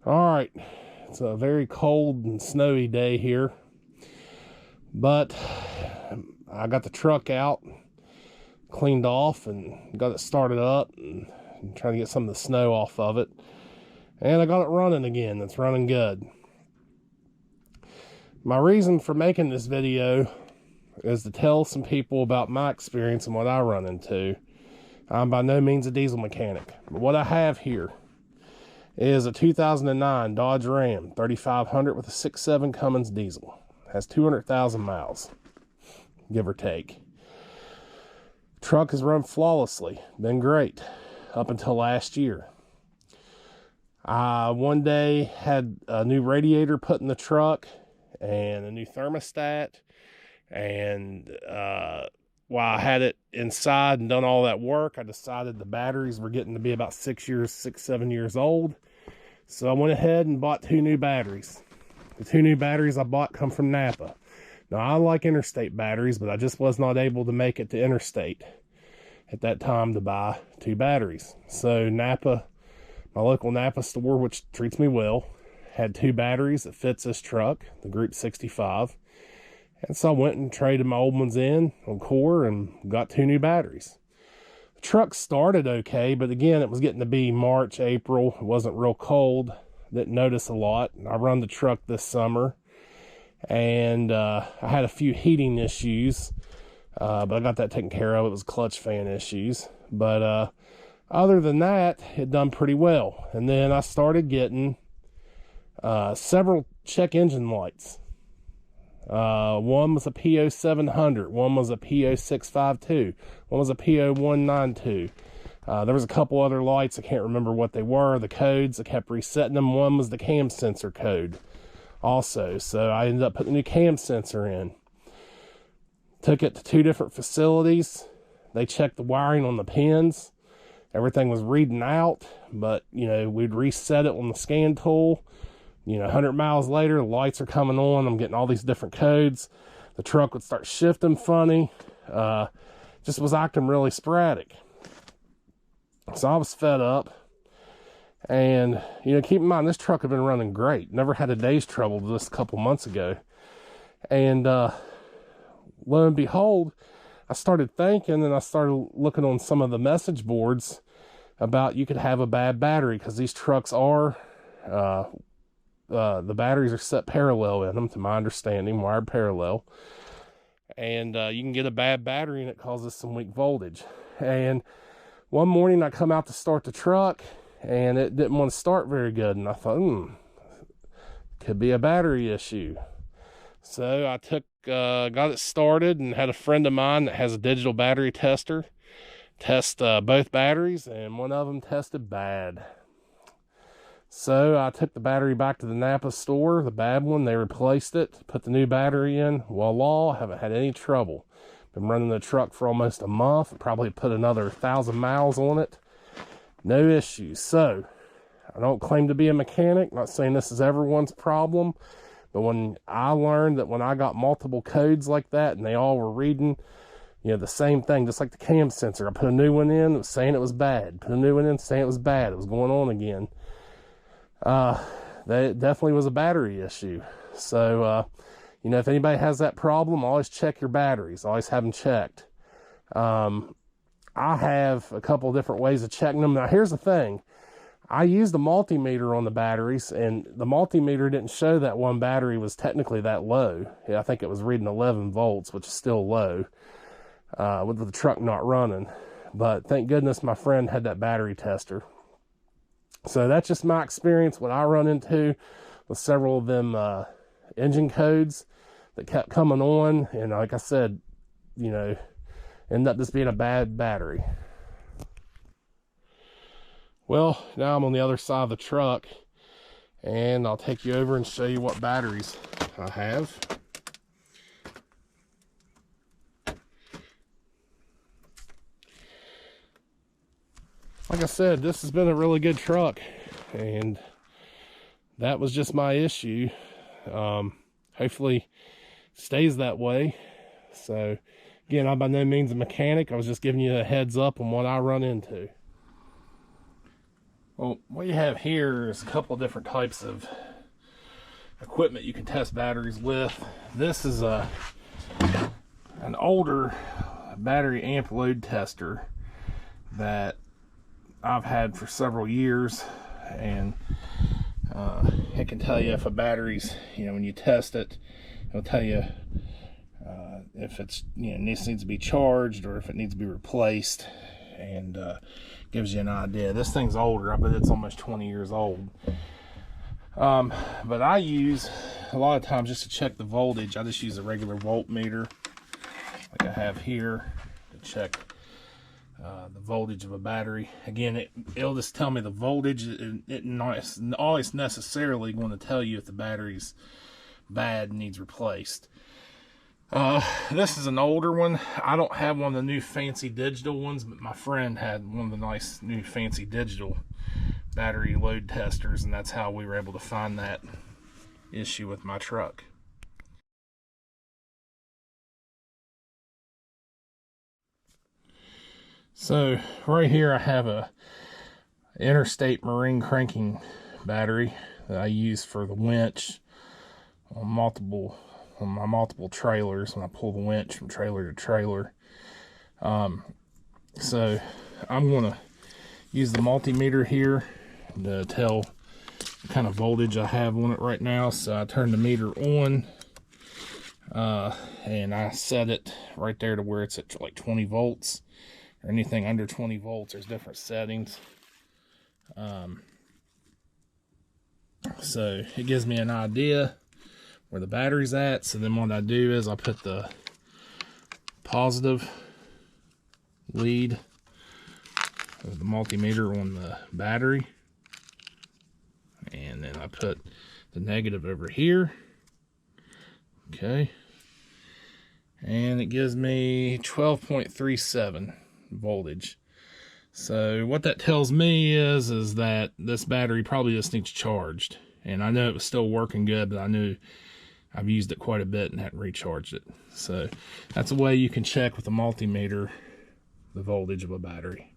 All right, it's a very cold and snowy day here, but I got the truck out, cleaned off, and got it started up and trying to get some of the snow off of it. And I got it running again. It's running good. My reason for making this video is to tell some people about my experience and what I run into. I'm by no means a diesel mechanic, but what I have here is a 2009 Dodge Ram 3500 with a 6.7 Cummins diesel. Has 200,000 miles, give or take. Truck has run flawlessly, been great up until last year. I one day had a new radiator put in the truck and a new thermostat, and while I had it inside and done all that work, I decided the batteries were getting to be about 7 years old. So I went ahead and bought 2 new batteries. The 2 new batteries I bought come from Napa. Now, I like interstate batteries, but I just was not able to make it to interstate at that time to buy 2 batteries. So Napa, my local Napa store, which treats me well, had 2 batteries that fits this truck, the Group 65. And so I went and traded my old ones in on Core and got 2 new batteries. The truck started okay, but again, it was getting to be March, April. It wasn't real cold. Didn't notice a lot. I run the truck this summer, and I had a few heating issues, but I got that taken care of. It was clutch fan issues. But other than that, it done pretty well. And then I started getting several check engine lights. One was a PO 700, one was a PO 652, one was a PO 192. There was a couple other lights, I can't remember what they were, the codes, I kept resetting them. One was the cam sensor code also, so I ended up putting a new cam sensor in. Took it to 2 different facilities. They checked the wiring on the pins. Everything was reading out, but we'd reset it on the scan tool. 100 miles later, the lights are coming on. I'm getting all these different codes. The truck would start shifting funny. Just was acting really sporadic. So I was fed up. And, keep in mind, this truck had been running great. Never had a day's trouble just a couple months ago. And lo and behold, I started thinking, and I started looking on some of the message boards about you could have a bad battery, because these trucks are... the batteries are set parallel in them, to my understanding, wired parallel. And you can get a bad battery and it causes some weak voltage. And one morning I come out to start the truck and it didn't want to start very good. And I thought, could be a battery issue. So I got it started and had a friend of mine that has a digital battery tester test both batteries, and one of them tested bad. So I took the battery back to the Napa store, the bad one. They replaced it, put the new battery in. Voila, haven't had any trouble. Been running the truck for almost a month. Probably put another 1,000 miles on it. No issues. So I don't claim to be a mechanic. Not saying this is everyone's problem. But when I learned that when I got multiple codes like that and they all were reading, the same thing, just like the cam sensor. I put a new one in, it was saying it was bad. Put a new one in, saying it was bad. It was going on again. That definitely was a battery issue. So, if anybody has that problem, always check your batteries. Always have them checked. I have a couple of different ways of checking them. Now, here's the thing. I used the multimeter on the batteries, and the multimeter didn't show that one battery was technically that low. Yeah, I think it was reading 11 volts, which is still low, with the truck not running. But thank goodness my friend had that battery tester. So that's just my experience, what I run into with several of them engine codes that kept coming on. And like I said, ended up just being a bad battery. Well, now I'm on the other side of the truck, and I'll take you over and show you what batteries I have. Like I said, this has been a really good truck, and that was just my issue. Hopefully it stays that way. So again, I'm by no means a mechanic. I was just giving you a heads up on what I run into. Well, what you have here is a couple different types of equipment you can test batteries with. This is an older battery amp load tester that I've had for several years, and it can tell you if a battery's, when you test it, it'll tell you if it's, needs to be charged or if it needs to be replaced, and gives you an idea. This thing's older. I bet it's almost 20 years old. But I use, a lot of times, just to check the voltage, I just use a regular voltmeter like I have here to check the voltage of a battery. Again, it'll just tell me the voltage. It's not always necessarily going to tell you if the battery's bad and needs replaced. This is an older one. I don't have one of the new fancy digital ones, but my friend had one of the nice new fancy digital battery load testers, and that's how we were able to find that issue with my truck. So right here I have a interstate marine cranking battery that I use for the winch on my multiple trailers when I pull the winch from trailer to trailer. So I'm going to use the multimeter here to tell the kind of voltage I have on it right now. So I turn the meter on, and I set it right there to where it's at like 20 volts. Or anything under 20 volts, there's different settings. So it gives me an idea where the battery's at. So then what I do is I put the positive lead of the multimeter on the battery, and then I put the negative over here. Okay, and it gives me 12.37 voltage. So what that tells me is that this battery probably just needs charged. And I know it was still working good, but I knew I've used it quite a bit and hadn't recharged it. So that's a way you can check with a multimeter the voltage of a battery.